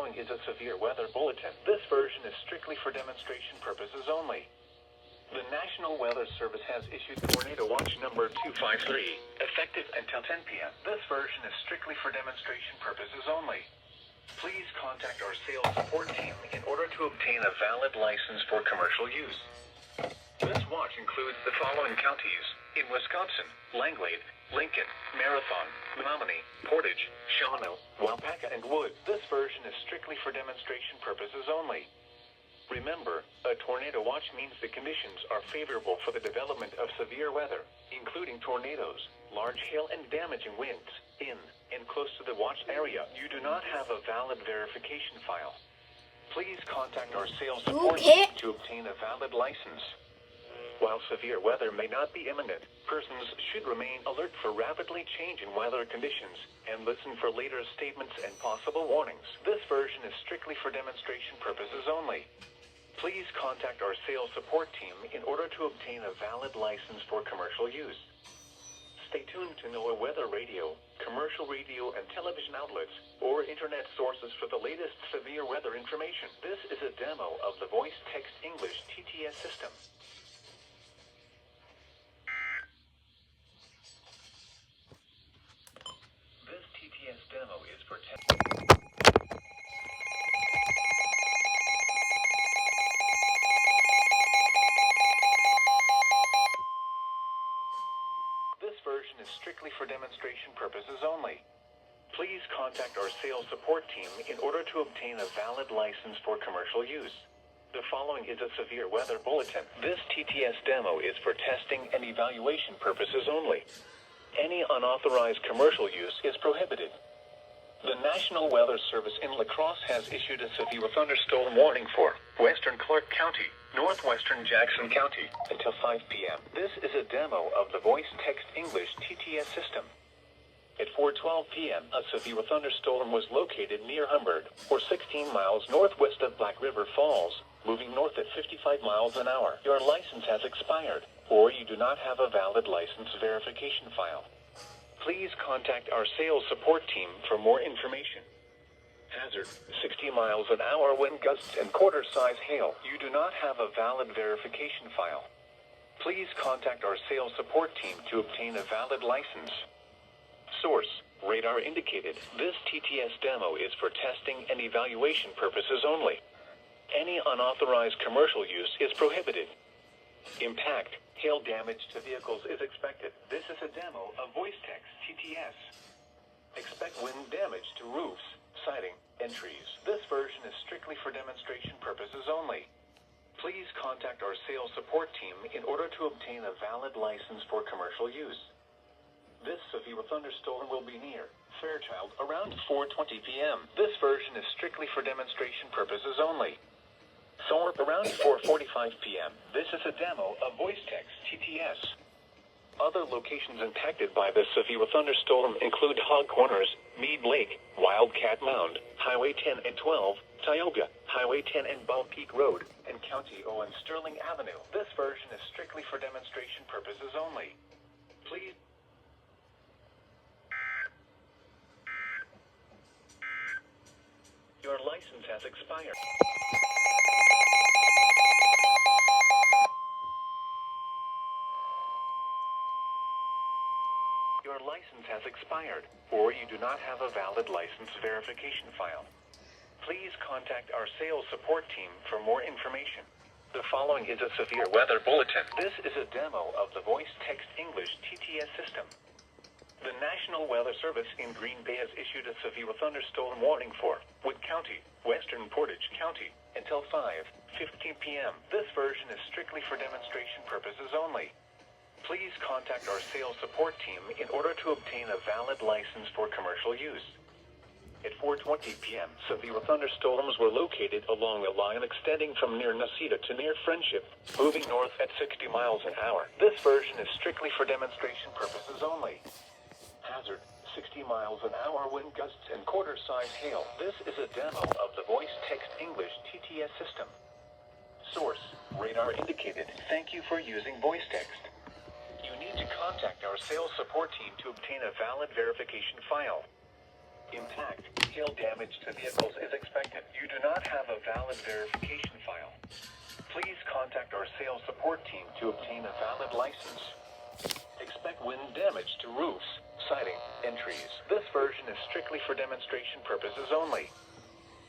following is a severe weather bulletin. This version is strictly for demonstration purposes only. The National Weather Service has issued Tornado Watch number 253, effective until 10 p.m. This version is strictly for demonstration purposes only. Please contact our sales support team in order to obtain a valid license for commercial use. This watch includes the following counties in Wisconsin: Langlade, Lincoln, Marathon, Menominee, Portage, Shawano, Waupaca, and Wood. This version is strictly for demonstration purposes only. Remember, a tornado watch means the conditions are favorable for the development of severe weather, including tornadoes, large hail, and damaging winds. In and close to the watch area, you do not have a valid verification file. Please contact our sales support team to obtain a valid license. While severe weather may not be imminent, persons should remain alert for rapidly changing weather conditions and listen for later statements and possible warnings. This version is strictly for demonstration purposes only. Please contact our sales support team in order to obtain a valid license for commercial use. Stay tuned to NOAA weather radio, commercial radio and television outlets, or internet sources for the latest severe weather information. This is a demo of the Voice Text English TTS system. This TTS demo is for This version is strictly for demonstration purposes only. Please contact our sales support team in order to obtain a valid license for commercial use. The following is a severe weather bulletin. This TTS demo is for testing and evaluation purposes only. Any unauthorized commercial use is prohibited. The National Weather Service in La Crosse has issued a severe thunderstorm warning for western Clark County, northwestern Jackson County, until 5 p.m. This is a demo of the Voice Text English TTS system. At 4:12 p.m., a severe thunderstorm was located near Humbird, or 16 miles northwest of Black River Falls, moving north at 55 miles an hour. Your license has expired, or you do not have a valid license verification file. Please contact our sales support team for more information. Hazard: 60 miles an hour wind gusts and quarter-size hail. You do not have a valid verification file. Please contact our sales support team to obtain a valid license. Source: radar indicated. This TTS demo is for testing and evaluation purposes only. Any unauthorized commercial use is prohibited. Impact: hail damage to vehicles is expected. This is a demo of Voice Text TTS. Expect wind damage to roofs, siding, and trees. This version is strictly for demonstration purposes only. Please contact our sales support team in order to obtain a valid license for commercial use. This severe thunderstorm will be near Fairchild around 4:20 p.m. This version is strictly for demonstration purposes only. Thorpe around 4:45 p.m. This is a demo of Voice Text TTS. Other locations impacted by this severe thunderstorm include Hog Corners, Mead Lake, Wildcat Mound, Highway 10 and 12, Tioga, Highway 10 and Bald Peak Road, and County O and Sterling Avenue. This version is strictly for demonstration purposes only. Please. Your license has expired. Your license has expired, or you do not have a valid license verification file. Please contact our sales support team for more information. The following is a severe weather bulletin. This is a demo of the Voice Text English TTS system. The National Weather Service in Green Bay has issued a severe thunderstorm warning for Wood County, western Portage County, until 5:15 p.m. This version is strictly for demonstration purposes only. Please contact our sales support team in order to obtain a valid license for commercial use. At 4:20 p.m., severe thunderstorms were located along a line extending from near Nacita to near Friendship, moving north at 60 miles an hour. This version is strictly for demonstration purposes only. Hazard: 60 miles an hour wind gusts and quarter-size hail. This is a demo of the Voice Text English TTS system. Source: radar indicated. Thank you for using voice text. You need to contact our sales support team to obtain a valid verification file. Impact: Hail damage to vehicles is expected. You do not have a valid verification file. Please contact our sales support team to obtain a valid license. Expect wind damage to roofs, siding, and trees. This version is strictly for demonstration purposes only.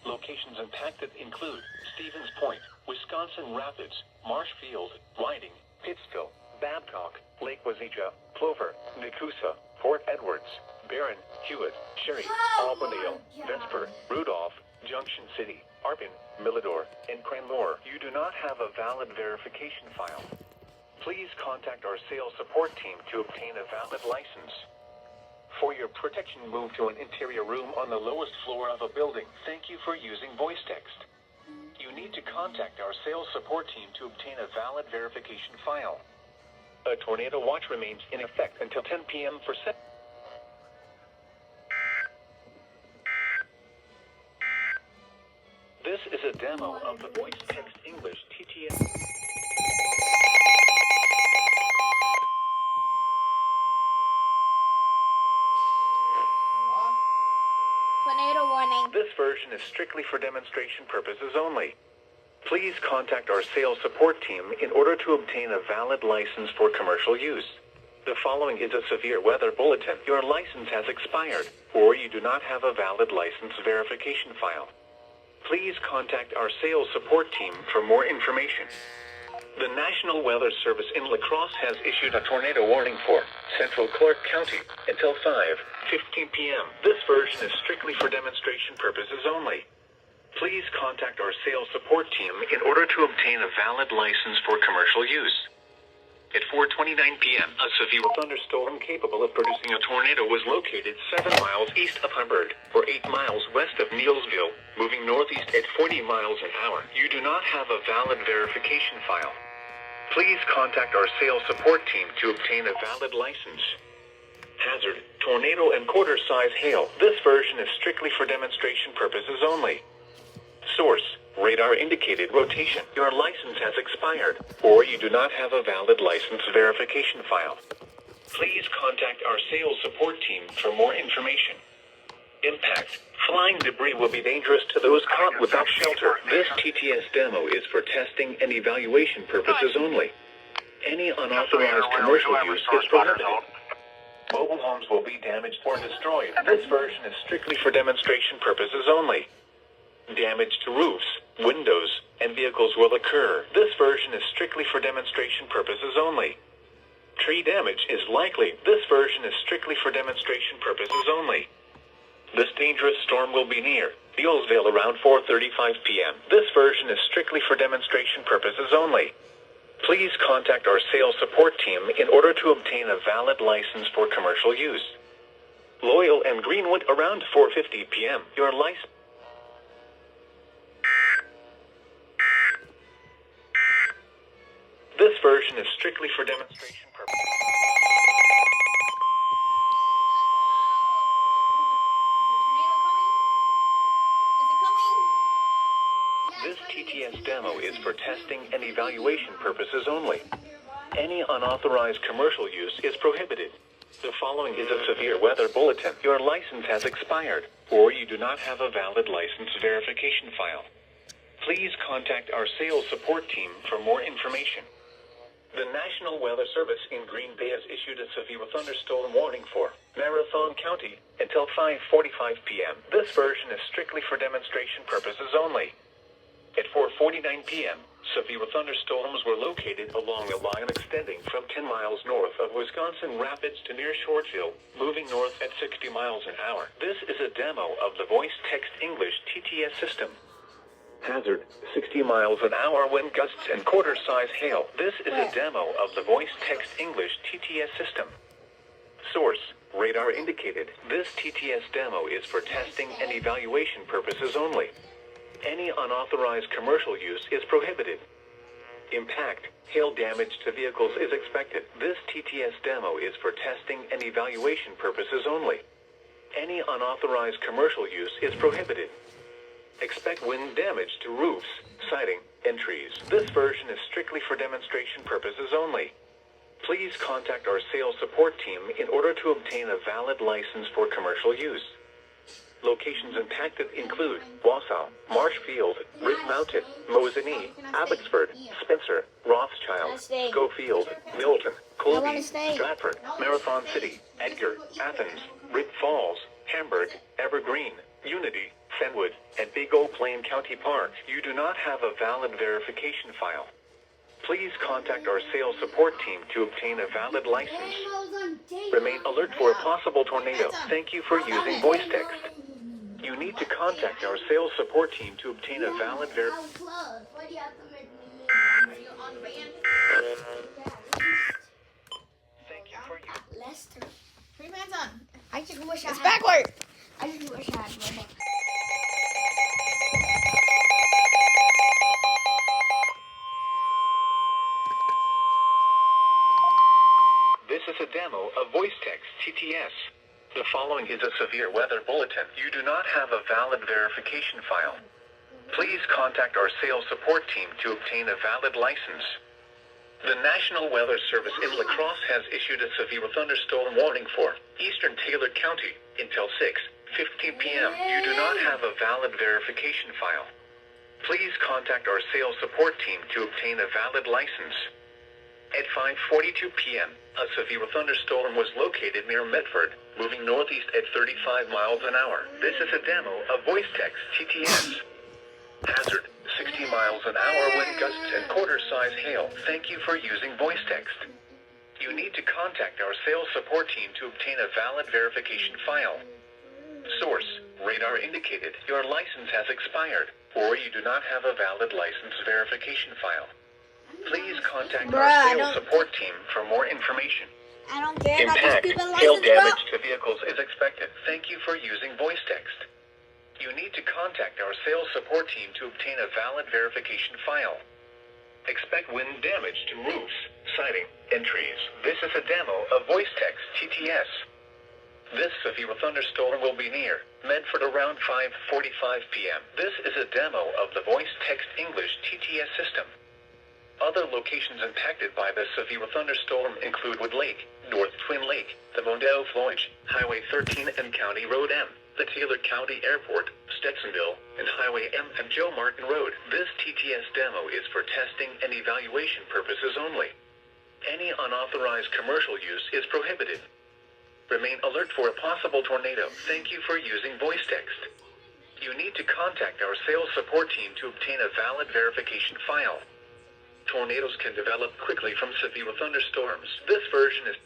Locations impacted include Stevens Point, Wisconsin Rapids, Marshfield, Whiting, Pittsville, Babcock, Lake Wazeeja, Plover, Nakusa, Fort Edwards, Barron, Hewitt, Sherry, Albandale, Vesper, Rudolph, Junction City, Arpin, Milidor, and Cranmore. You do not have a valid verification file. Please contact our sales support team to obtain a valid license. For your protection, move to an interior room on the lowest floor of a building. Thank you for using voice text. You need to contact our sales support team to obtain a valid verification file. A tornado watch remains in effect until 10 p.m. for set. This is a demo of the voice text English TTS. Tornado warning. This version is strictly for demonstration purposes only. Please contact our sales support team in order to obtain a valid license for commercial use. The following is a severe weather bulletin. Your license has expired, or you do not have a valid license verification file. Please contact our sales support team for more information. The National Weather Service in La Crosse has issued a tornado warning for Central Clark County until 5:15 p.m. This version is strictly for demonstration purposes only. Please contact our sales support team in order to obtain a valid license for commercial use. At 4:29 p.m., a severe thunderstorm capable of producing a tornado was located 7 miles east of Hubbard, or 8 miles west of Neillsville, moving northeast at 40 miles an hour. You do not have a valid verification file. Please contact our sales support team to obtain a valid license. Hazard, tornado and quarter-size hail. This version is strictly for demonstration purposes only. Source, radar indicated rotation. Your license has expired, or you do not have a valid license verification file. Please contact our sales support team for more information. Impact. Flying debris will be dangerous to those caught without shelter. This TTS demo is for testing and evaluation purposes only. Any unauthorized commercial use is prohibited. Mobile homes will be damaged or destroyed. This version is strictly for demonstration purposes only. Damage to roofs, windows, and vehicles will occur. This version is strictly for demonstration purposes only. Tree damage is likely. This version is strictly for demonstration purposes only. This dangerous storm will be near Neillsville around 4:35 p.m. This version is strictly for demonstration purposes only. Please contact our sales support team in order to obtain a valid license for commercial use. Loyal and Greenwood around 4:50 p.m. Your license. This version is strictly for demonstration purposes. This TTS demo is for testing and evaluation purposes only. Any unauthorized commercial use is prohibited. The following is a severe weather bulletin. Your license has expired, or you do not have a valid license verification file. Please contact our sales support team for more information. The National Weather Service in Green Bay has issued a severe thunderstorm warning for Marathon County until 5:45 p.m. This version is strictly for demonstration purposes only. At 4:49 p.m., severe thunderstorms were located along a line extending from 10 miles north of Wisconsin Rapids to near Shortville, moving north at 60 miles an hour. This is a demo of the voice text English TTS system. Hazard, 60 miles an hour wind gusts and quarter-size hail. This is a demo of the voice text English TTS system. Source, radar indicated. This TTS demo is for testing and evaluation purposes only. Any unauthorized commercial use is prohibited. Impact, hail damage to vehicles is expected. This TTS demo is for testing and evaluation purposes only. Any unauthorized commercial use is prohibited. Expect wind damage to roofs, siding, and trees. This version is strictly for demonstration purposes only. Please contact our sales support team in order to obtain a valid license for commercial use. Locations impacted include Wausau, Marshfield, Rick Mountain, Mosinee, Abbotsford, Spencer, Rothschild, Schofield, Milton, Colby, Stratford, Marathon City, Edgar, Athens, Rick Falls, Hamburg, Evergreen, Unity, Fenwood, and Big Oak Lane County Park. You do not have a valid verification file. Please contact our sales support team to obtain a valid license. Remain alert for a possible tornado. Thank you for using voice text. You need to contact our sales support team to obtain a valid verification. Thank you for using. Lester. Three bands on. I just wish I It's had. backward. I just wish I had Robux. This is a demo of voice text TTS. The following is a severe weather bulletin. You do not have a valid verification file. Please contact our sales support team to obtain a valid license. The National Weather Service in La Crosse has issued a severe thunderstorm warning for eastern Taylor County until 6:15 p.m. You do not have a valid verification file. Please contact our sales support team to obtain a valid license. At 5:42 p.m., a severe thunderstorm was located near Medford, moving northeast at 35 miles an hour. This is a demo of voice text TTS. Hazard, 60 miles an hour wind gusts and quarter-size hail. Thank you for using voice text. You need to contact our sales support team to obtain a valid verification file. Source, radar indicated your license has expired, or you do not have a valid license verification file. Please contact our sales support team for more information. I don't care about this Impact, stupid hail license, damage bro. to vehicles is expected. Thank you for using voice text. You need to contact our sales support team to obtain a valid verification file. Expect wind damage to roofs, siding, and trees. This is a demo of voice text TTS. This severe thunderstorm will be near Medford around 5:45 p.m. This is a demo of the voice text English TTS system. Other locations impacted by the severe thunderstorm include Wood Lake, North Twin Lake, the Mondale Floyd, Highway 13 and County Road M, the Taylor County Airport, Stetsonville, and Highway M and Joe Martin Road. This TTS demo is for testing and evaluation purposes only. Any unauthorized commercial use is prohibited. Remain alert for a possible tornado. Thank you for using voice text. You need to contact our sales support team to obtain a valid verification file. Tornadoes can develop quickly from severe thunderstorms. This version is...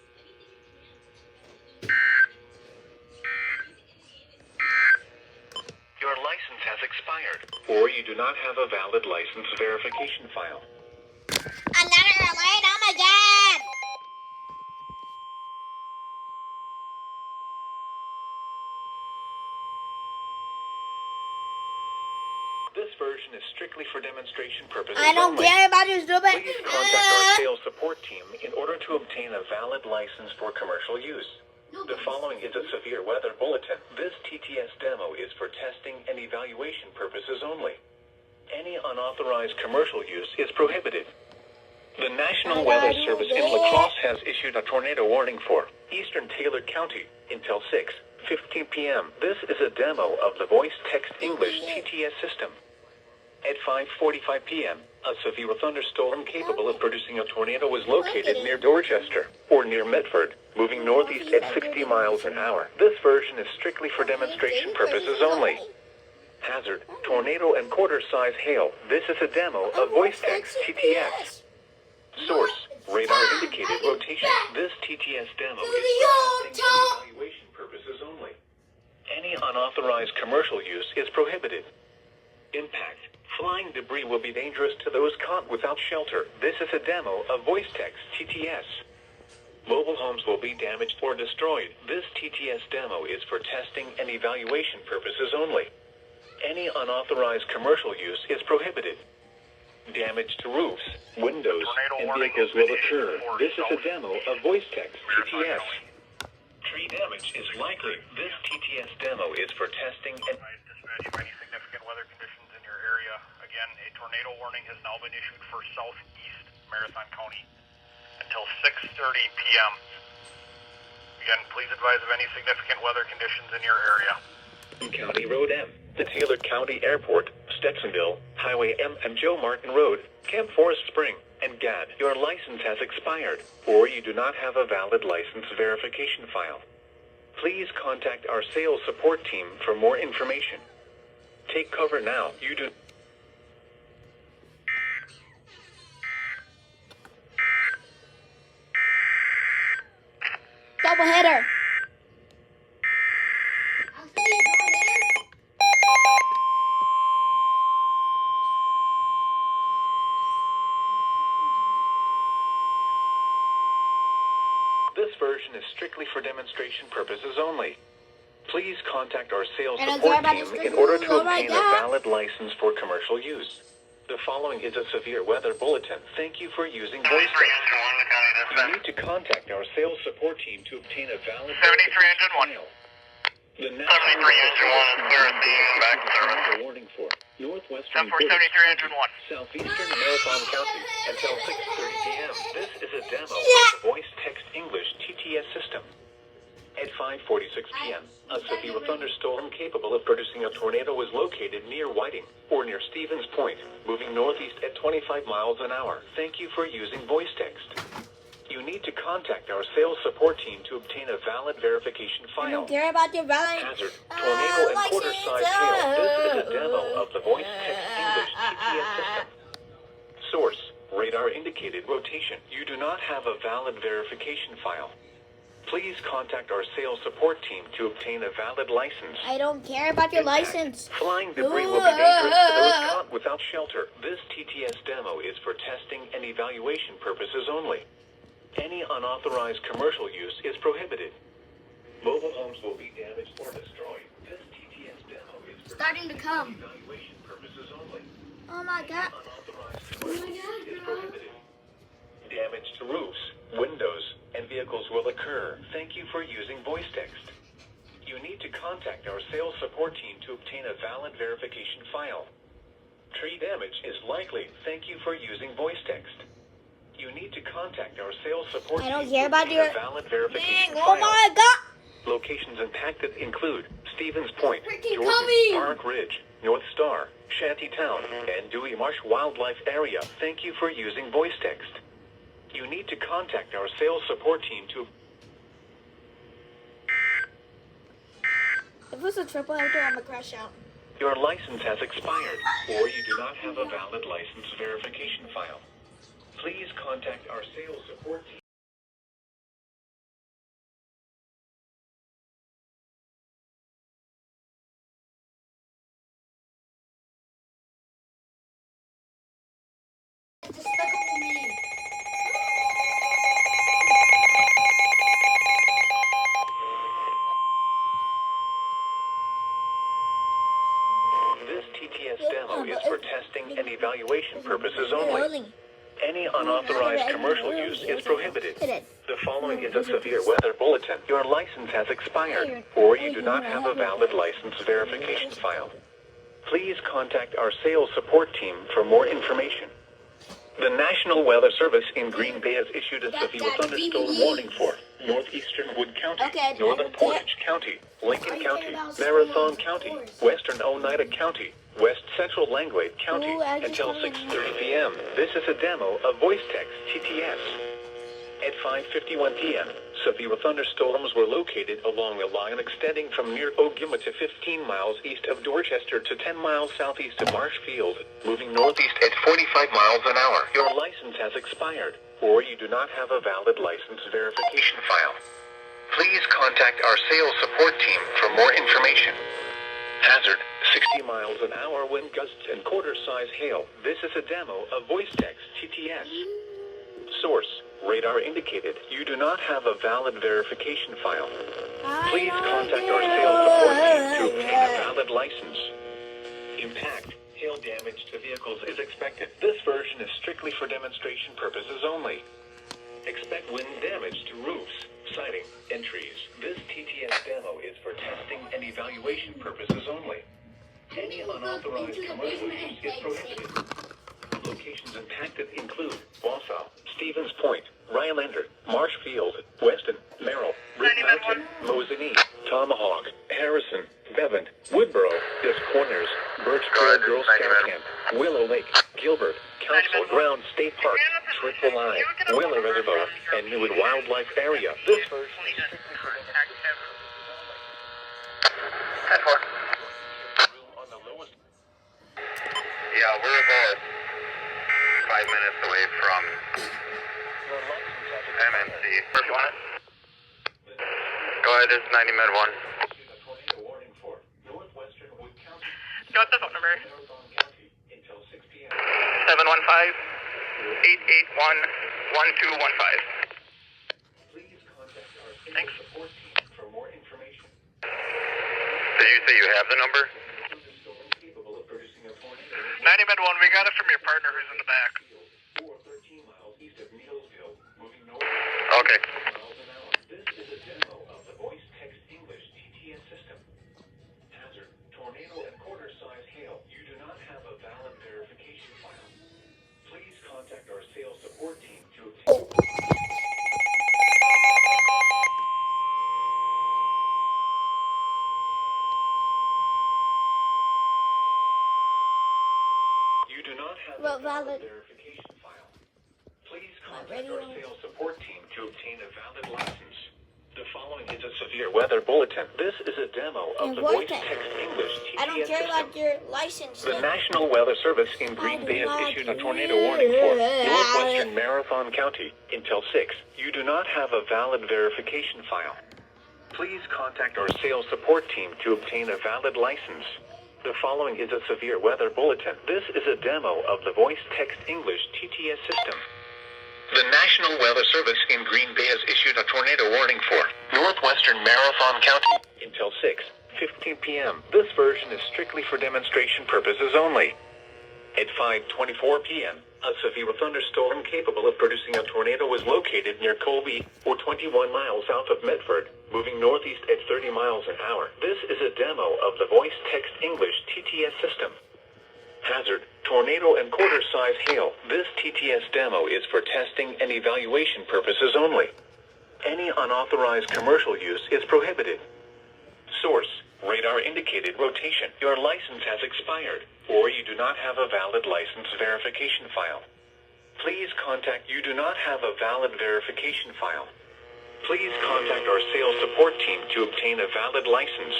Your license has expired, or you do not have a valid license verification file. Another item again. This version is strictly for demonstration purposes I don't only. care about this stupid. Please contact our sales support team in order to obtain a valid license for commercial use. The following is a severe weather bulletin. This TTS demo is for testing and evaluation purposes only. Any unauthorized commercial use is prohibited. The National Weather Service in La Crosse has issued a tornado warning for eastern Taylor County until 6:15 p.m. This is a demo of the voice text English TTS system. At 5:45 p.m., a severe thunderstorm capable of producing a tornado was located near Dorchester, or near Medford, moving northeast at 60 miles an hour. This version is strictly for demonstration purposes only. Hazard, tornado and quarter-size hail. This is a demo of voice text TTS. Source, radar indicated rotation. This TTS demo is for testing and evaluation purposes only. Any unauthorized commercial use is prohibited. Impact. Flying debris will be dangerous to those caught without shelter. This is a demo of voice text TTS. Mobile homes will be damaged or destroyed. This TTS demo is for testing and evaluation purposes only. Any unauthorized commercial use is prohibited. Damage to roofs, windows, and vehicles will occur. This is a demo of voice text TTS. Tree damage is likely. This TTS demo is for testing and... Any significant weather conditions in your area. Again, a tornado warning has now been issued for southeast Marathon County until 6:30 p.m. Again, please advise of any significant weather conditions in your area. County Road M, the Taylor County Airport, Stetsonville, Highway M and Joe Martin Road, Camp Forest Spring, and GAD. Your license has expired, or you do not have a valid license verification file. Please contact our sales support team for more information. Take cover now. You do. Double header. This version is strictly for demonstration purposes only. Please contact our sales I don't support care about team the in order to string. Oh my obtain a God. valid license for commercial use. The following is a severe weather bulletin. Thank you for using voice text. You need to contact our sales support team to obtain a valid 73 engine 1. file. The 73 engine 1 is clear at the back service. warning for northwestern 7473 engine 1. southeastern Marathon County until 6:30 p.m. This is a demo of the voice text English TTS system. At 5:46 p.m., a severe thunderstorm capable of producing a tornado was located near Whiting, or near Stevens Point, moving northeast at 25 miles an hour. Thank you for using voice text. You need to contact our sales support team to obtain a valid verification I file. don't care about your valid. Hazard, tornado, and quarter-size hail. This is a demo of the voice text English TTS system. Source, radar indicated rotation. You do not have a valid verification file. Please contact our sales support team to obtain a valid license. I don't care about your Impact. license. Flying debris will be dangerous to those caught without shelter. This TTS demo is for testing and evaluation purposes only. Any unauthorized commercial use is prohibited. Mobile homes will be damaged or destroyed. This TTS demo is for Starting to come. evaluation purposes only. Oh my God. Unauthorized commercial use is prohibited. Damage to roofs, windows, and vehicles will occur. Thank you for using voice text. You need to contact our sales support team to obtain a valid verification file. Tree damage is likely. Thank you for using voice text. You need to contact our sales support I don't team care to about obtain your. a valid verification Oh file. my God. Locations impacted include Stevens Point, Freaking Jordan, coming! Park Ridge, North Star, Shantytown, and Dewey Marsh Wildlife Area. Thank you for using voice text. You need to contact our sales support team to... If it was a triple header, I'm gonna crash out. Your license has expired, or you do not have a valid license verification file. Please contact our sales support team. This TTS demo is for testing and evaluation purposes only. Any unauthorized commercial use is prohibited. The following is a severe weather bulletin. Your license has expired, or you do not have a valid license verification file. Please contact our sales support team for more information. The National Weather Service in Green Bay has issued a severe thunderstorm warning for northeastern Wood County, Okay, northern okay. Portage County, Lincoln Are you County, talking about Marathon storms, County, of course? western Oneida County, west central Langlade County, Ooh, I just until wanna 6:30 p.m. This is a demo of voice text TTS. At 5:51 p.m., severe thunderstorms were located along a line extending from near Ogima to 15 miles east of Dorchester to 10 miles southeast of Marshfield, moving northeast at 45 miles an hour. Your license has expired, or you do not have a valid license verification file. Please contact our sales support team for more information. Hazard, 60 miles an hour wind gusts and quarter-size hail. This is a demo of voice text TTS. Source, radar indicated. You do not have a valid verification file. Please contact our sales support team to obtain a valid license. Impact, hail damage to vehicles is expected. This version is strictly for demonstration purposes only. Expect wind damage to roofs, siding, and trees. This TTS demo is for testing and evaluation purposes only. Any unauthorized commercial use is prohibited. Locations impacted include Wausau, Stevens Point, Rylander, Marshfield, Weston, Merrill, Red Mountain, Mosinee, Tomahawk, Harrison, Bevan, Woodboro, Des Corners, Birch Trail Girl Scout Camp, Willow Lake, Gilbert, Council Ground State Park, Triple I, Willow Reservoir, and Newwood Wildlife Area. This version is strictly for on the lowest. Yeah, we're about 5 minutes away from MNC. Where you want it? Go ahead, it's 90 Med 1. What's the phone number? 715-881-1215. Please contact our Thanks. support team for more information. Did you say you have the number? 90 Med 1, we got it from your partner who's in the back. 13 miles east of Needlesville, moving north Okay. miles an hour. This is a demo of the voice text English TTS system. Hazard, tornado and quarter size hail. You do not have a valid verification file. Please contact our sales support team to obtain. You do not have Well, a valid valid. verification file. Please contact ready our one. sales support team to obtain a valid license. The following is a severe weather bulletin. This is a demo of And the voice vortex. text English TTS I don't care system. about your license. The then. National Weather Service in Green Bay has issued a tornado warning for northwestern Marathon County until 6. You do not have a valid verification file. Please contact our sales support team to obtain a valid license. The following is a severe weather bulletin. This is a demo of the voice text English TTS system. The National Weather Service in Green Bay has issued a tornado warning for northwestern Marathon County until 6:15 p.m. This version is strictly for demonstration purposes only. At 5:24 p.m., a severe thunderstorm capable of producing a tornado was located near Colby, or 21 miles south of Medford, moving northeast at 30 miles an hour. This is a demo of the voice text English TTS system. Hazard, tornado and quarter-size hail. This TTS demo is for testing and evaluation purposes only. Any unauthorized commercial use is prohibited. Source, radar indicated rotation. Your license has expired, or you do not have a valid license verification file. Please contact You do not have a valid verification file. Please contact our sales support team to obtain a valid license.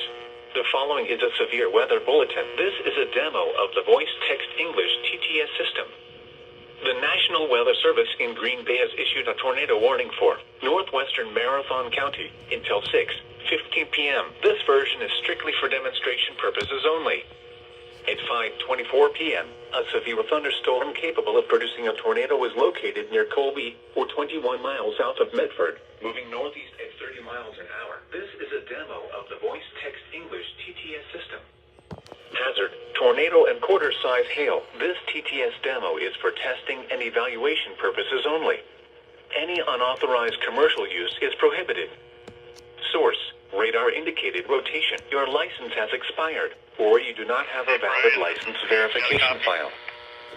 The following is a severe weather bulletin. This is a demo of the voice text English TTS system. The National Weather Service in Green Bay has issued a tornado warning for northwestern Marathon County until 6:15 p.m. This version is strictly for demonstration purposes only. At 5:24 p.m., a severe thunderstorm capable of producing a tornado was located near Colby, or 21 miles south of Medford, moving northeast at 30 miles an hour. This is a demo of the voice text English TTS system. Hazard, tornado and quarter-size hail. This TTS demo is for testing and evaluation purposes only. Any unauthorized commercial use is prohibited. Source, radar indicated rotation. Your license has expired, or you do not have a valid license verification file.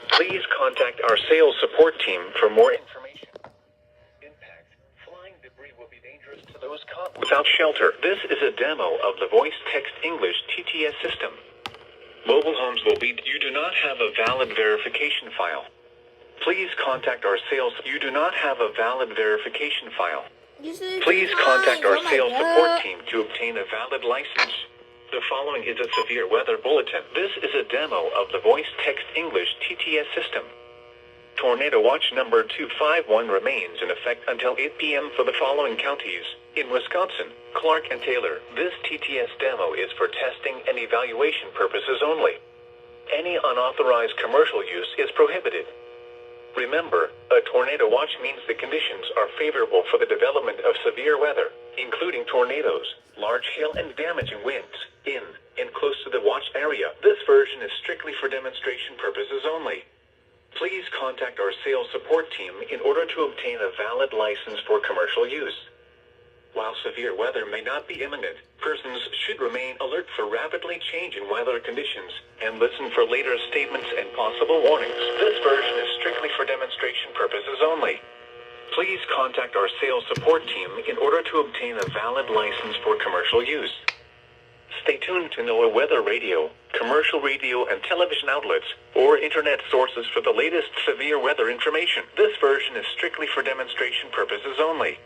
Please contact our sales support team for more information. Impact. Flying debris will be dangerous to those caught without shelter. This is a demo of the voice text English TTS system. Mobile homes will be. You do not have a valid verification file. Please contact our sales. You do not have a valid verification file. Please contact our sales support team to obtain a valid license. The following is a severe weather bulletin. This is a demo of the voice text English TTS system. Tornado watch number 251 remains in effect until 8 p.m. for the following counties. In Wisconsin, Clark and Taylor. This TTS demo is for testing and evaluation purposes only. Any unauthorized commercial use is prohibited. Remember, a tornado watch means the conditions are favorable for the development of severe weather, including tornadoes, large hail and damaging winds, in and close to the watch area. This version is strictly for demonstration purposes only. Please contact our sales support team in order to obtain a valid license for commercial use. While severe weather may not be imminent, persons should remain alert for rapidly changing weather conditions and listen for later statements and possible warnings. This version is strictly for demonstration purposes only. Please contact our sales support team in order to obtain a valid license for commercial use. Stay tuned to NOAA weather radio, commercial radio and television outlets, or internet sources for the latest severe weather information. This version is strictly for demonstration purposes only.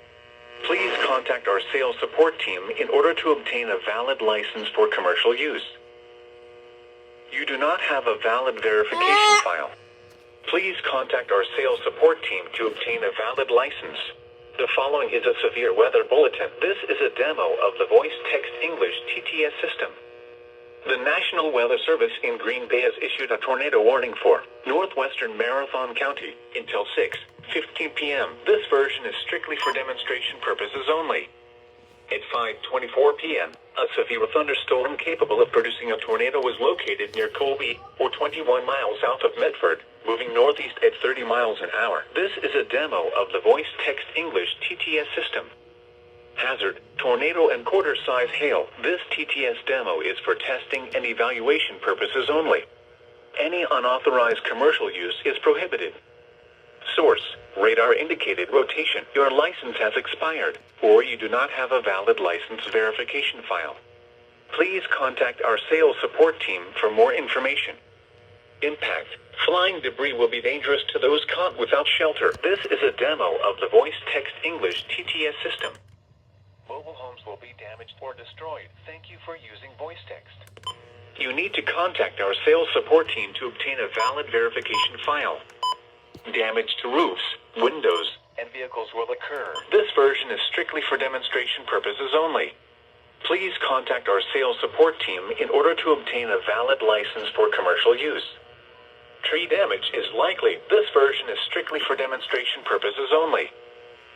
Please contact our sales support team in order to obtain a valid license for commercial use. You do not have a valid verification file. Please contact our sales support team to obtain a valid license. The following is a severe weather bulletin. This is a demo of the Voice Text English TTS system. The National Weather Service in Green Bay has issued a tornado warning for northwestern Marathon County until 6:15 p.m. This version is strictly for demonstration purposes only. At 5:24 p.m., a severe thunderstorm capable of producing a tornado was located near Colby, or 21 miles south of Medford, moving northeast at 30 miles an hour. This is a demo of the Voice Text English TTS system. Hazard, tornado and quarter-size hail. This TTS demo is for testing and evaluation purposes only. Any unauthorized commercial use is prohibited. Source, radar indicated rotation. Your license has expired, or you do not have a valid license verification file. Please contact our sales support team for more information. Impact. Flying debris will be dangerous to those caught without shelter. This is a demo of the Voice Text English TTS system. Mobile homes will be damaged or destroyed. Thank you for using voice text. You need to contact our sales support team to obtain a valid verification file. Damage to roofs, windows, and vehicles will occur. This version is strictly for demonstration purposes only. Please contact our sales support team in order to obtain a valid license for commercial use. Tree damage is likely. This version is strictly for demonstration purposes only.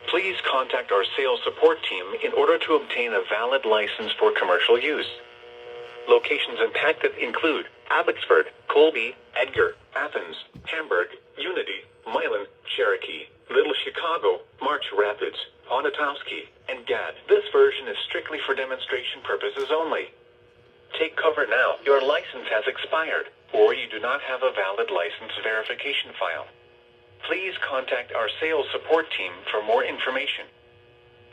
Please contact our sales support team in order to obtain a valid license for commercial use. Locations impacted include Abbotsford, Colby, Edgar, Athens, Hamburg, Unity, Milan, Cherokee, Little Chicago, March Rapids, Onatowski, and Gad. This version is strictly for demonstration purposes only. Take cover now. Your license has expired, or you do not have a valid license verification file. Please contact our sales support team for more information.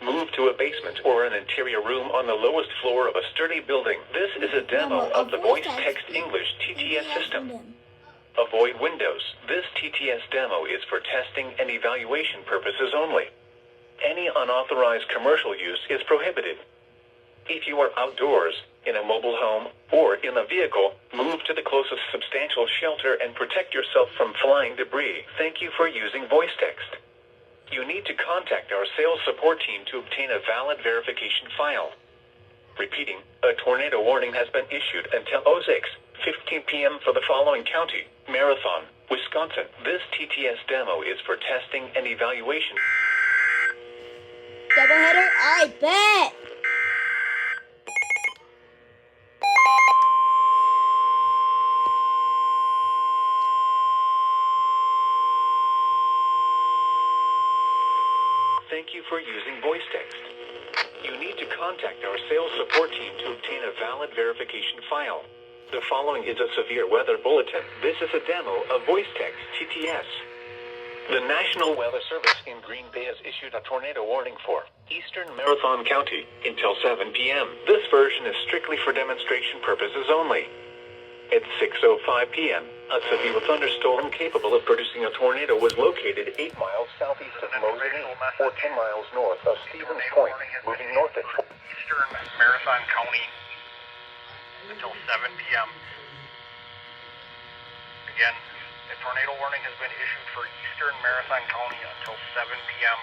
Move to a basement or an interior room on the lowest floor of a sturdy building. This is a demo of the Voice Text English TTS system. Avoid windows. This TTS demo is for testing and evaluation purposes only. Any unauthorized commercial use is prohibited. If you are outdoors, in a mobile home, or in a vehicle, move to the closest substantial shelter and protect yourself from flying debris. Thank you for using voice text. You need to contact our sales support team to obtain a valid verification file. Repeating, a tornado warning has been issued until 6:15 p.m. for the following county: Marathon, Wisconsin. This TTS demo is for testing and evaluation. Doubleheader? I bet! Thank you for using voice text. You need to contact our sales support team to obtain a valid verification file. The following is a severe weather bulletin. This is a demo of voice text TTS. The National Weather Service in Green Bay has issued a tornado warning for eastern Marathon County until 7 p.m. This version is strictly for demonstration purposes only. At 6:05 p.m., a severe thunderstorm capable of producing a tornado was located 8 miles southeast of Mosinee, or 10 miles north of Stevens Point, moving north at Eastern Marathon County until 7 p.m. Again, a tornado warning has been issued for Eastern Marathon County until 7 p.m.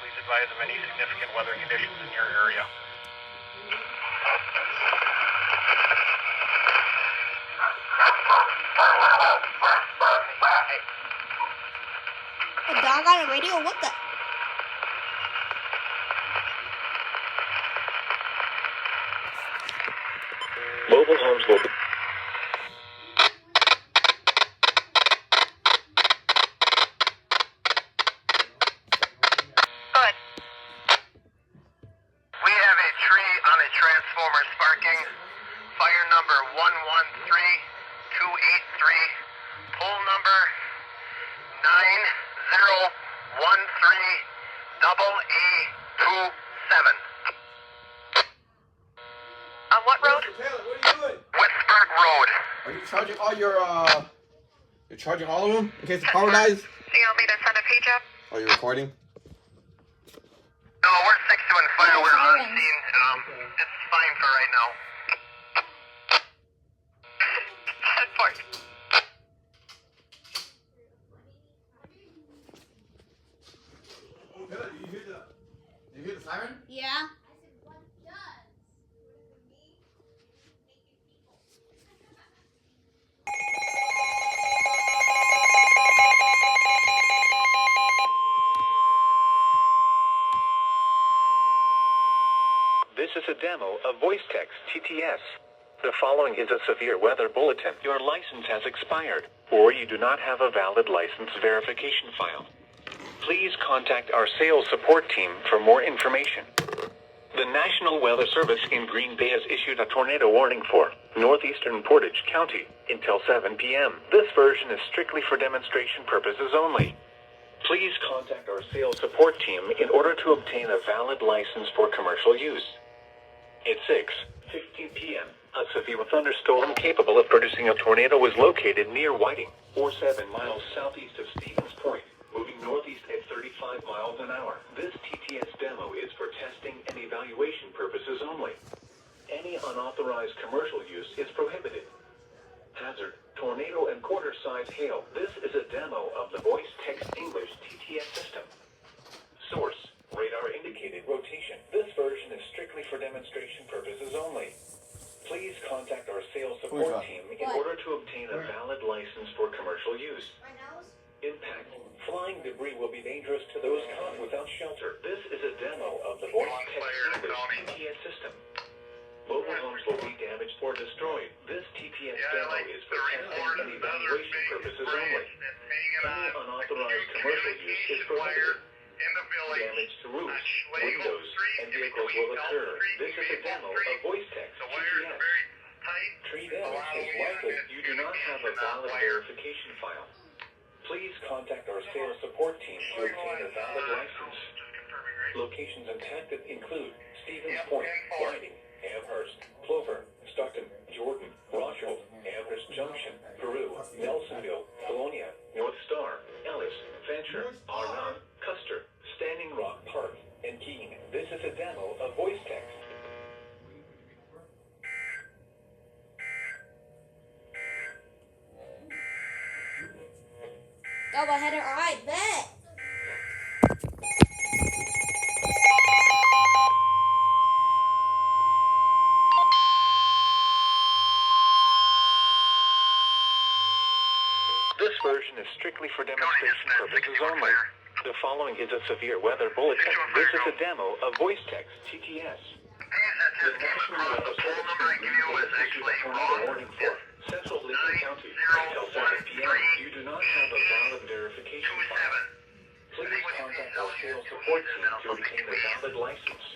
Please advise of any significant weather conditions in your area. A dog on the radio? What the? mobile homes will be Good. We have a tree on a transformer sparking. Fire number 113283. Pole number 9013AA27. what road? Taylor, what are you doing? Westburg Road. Are you charging all your, you're charging all of them in case the power dies? Do you want me to send a page up? Are you recording? No, we're 6-2 fire. We're on sirens. scene. It's fine for right now. Point. Taylor, do you hear the siren? Yeah. This is a demo of voice text TTS. The following is a severe weather bulletin. Your license has expired, or you do not have a valid license verification file. Please contact our sales support team for more information. The National Weather Service in Green Bay has issued a tornado warning for northeastern Portage County until 7 p.m. This version is strictly for demonstration purposes only. Please contact our sales support team in order to obtain a valid license for commercial use. At 6:15 p.m., a severe thunderstorm capable of producing a tornado was located near Whiting, or 7 miles southeast of Stevens Point, moving northeast at 35 miles an hour. This TTS demo is for testing and evaluation purposes only. Any unauthorized commercial use is prohibited. Hazard, tornado and quarter-size hail. This is a demo of the voice text English TTS system. Source, radar indicated rotation. This version is strictly for demonstration purposes only. Please contact our sales support team in order to obtain a valid license for commercial use. Impact, flying debris will be dangerous to those caught without shelter. This is a demo of the voice text English TTS system. Mobile homes will be damaged or destroyed. This TTS demo is for testing and evaluation purposes only. Any unauthorized commercial use is prohibited. Damage to roofs, windows, and vehicles will occur. This is a demo of voice text TTS. Tree damage is likely you do not have a valid verification file. Please contact our sales support team to obtain a valid license. Locations impacted include Stevens Point, Whiting, Amherst, Plover, Stockton, Jordan, Rochelle, Amherst Junction, Peru, Nelsonville, Colonia, North Star, Ellis, Venture, Arnon, Custer, Standing Rock Park, and Keene. This is a demo of voice text. Double header. All right, bet. This version is strictly for demonstration purposes only. The following is a severe weather bulletin. This is a demo of voice text TTS. The National Weather Service has issued a tornado warning for central Lincoln County until 7 p.m. You do not have a valid verification file. Please contact our sales support team to obtain a valid license.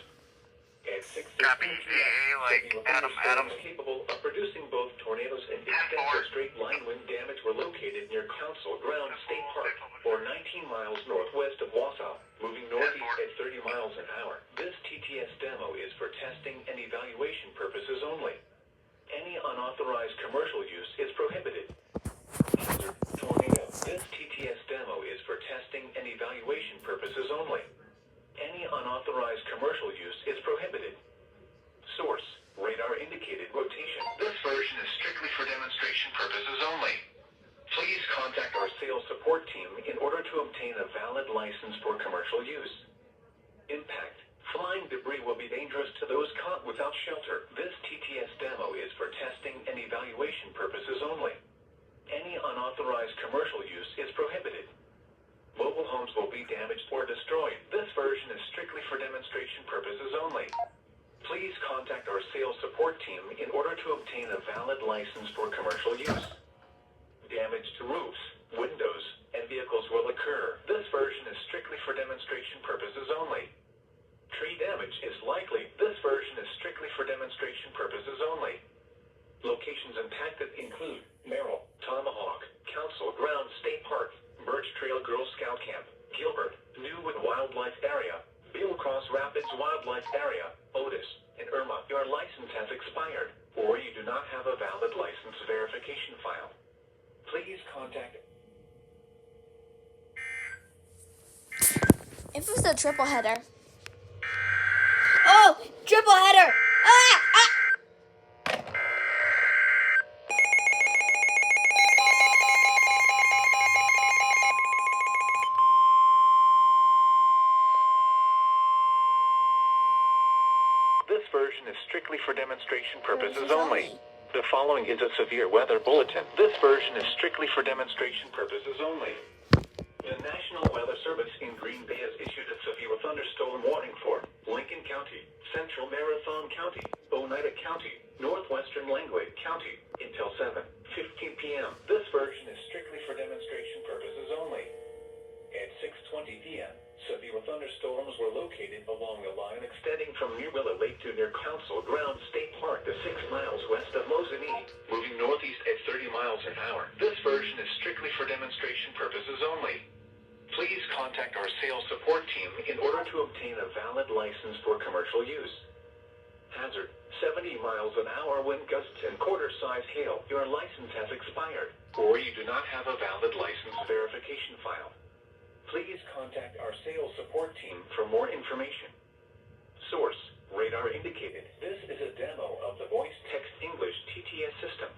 At 6:15 p.m., thunderstorms capable of producing both tornadoes and extensive straight line wind damage were located near Council Ground State Park, or 19 miles northwest of Wausau, moving northeast at 30 miles an hour. This TTS demo is for testing and evaluation purposes only. Any unauthorized commercial use is prohibited. Hazard, tornado. This TTS demo is for testing and evaluation purposes only. Any unauthorized commercial use is prohibited. Source, radar indicated rotation. This version is strictly for demonstration purposes only. Please contact our sales support team in order to obtain a valid license for commercial use. Impact, flying debris will be dangerous to those caught without shelter. This TTS demo is for testing and evaluation purposes only. Any unauthorized commercial use is prohibited. Mobile homes will be damaged or destroyed. This version is strictly for demonstration purposes only. Please contact our sales support team in order to obtain a valid license for commercial use. Damage to roofs, windows, and vehicles will occur. This version is strictly for demonstration purposes only. Tree damage is likely. This version is strictly for demonstration purposes only. Locations impacted include Merrill, Tomahawk, Council Ground State Park, Birch Trail Girl Scout Camp, Gilbert, Newwood Wildlife Area, Beale Cross Rapids Wildlife Area, Otis, and Irma, your license has expired, or you do not have a valid license verification file. Please contact... If it was a triple header. Oh, triple header! Ah! Ah! This version is strictly for demonstration purposes Purposes only. only. The following is a severe weather bulletin. This version is strictly for demonstration purposes only. The National Weather Service in Green Bay has issued a severe thunderstorm warning for Lincoln County, Central Marathon County, Oneida County, Northwestern Langley County until 7:15 p.m. This version is strictly for demonstration purposes only. At 6:20 p.m., severe thunderstorms were located along the line extending from near Willow Lake to near Council Grounds State Park to 6 miles west of Mosinee, moving northeast at 30 miles an hour. This version is strictly for demonstration purposes only. Please contact our sales support team in order to obtain a valid license for commercial use. Hazard, 70 miles an hour wind gusts and quarter-size hail. Your license has expired, or you do not have a valid license verification file. Please contact our sales support team for more information. Source, radar indicated. This is a demo of the voice text English TTS system.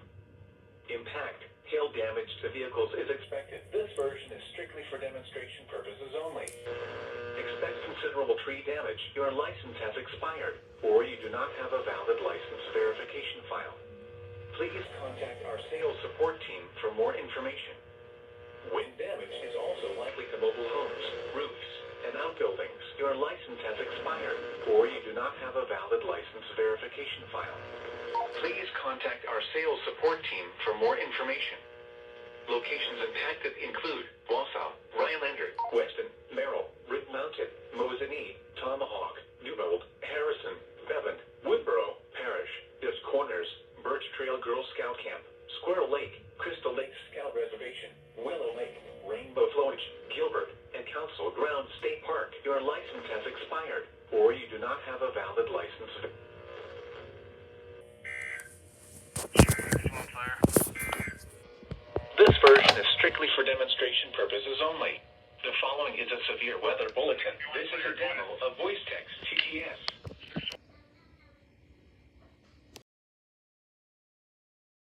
Impact, hail damage to vehicles is expected. This version is strictly for demonstration purposes only. Expect considerable tree damage. Your license has expired, or you do not have a valid license verification file. Please contact our sales support team for more information. Wind damage is also likely to mobile homes, roofs, and outbuildings. Your license has expired, or you do not have a valid license verification file. Please contact our sales support team for more information. Locations impacted include Wausau, Rhinelander, Weston, Merrill, Rib Mountain, Mosinee, Tomahawk, Newbold, Harrison, Bevent, Woodboro, Parish, Des Corners, Birch Trail Girl Scout Camp, Squirrel Lake, Crystal Lake Scout Reservation, Willow Lake, Rainbow Village, Gilbert, and Council Grounds State Park. Your license has expired, or you do not have a valid license. This version is strictly for demonstration purposes only. The following is a severe weather bulletin. This is a demo of voice text TTS.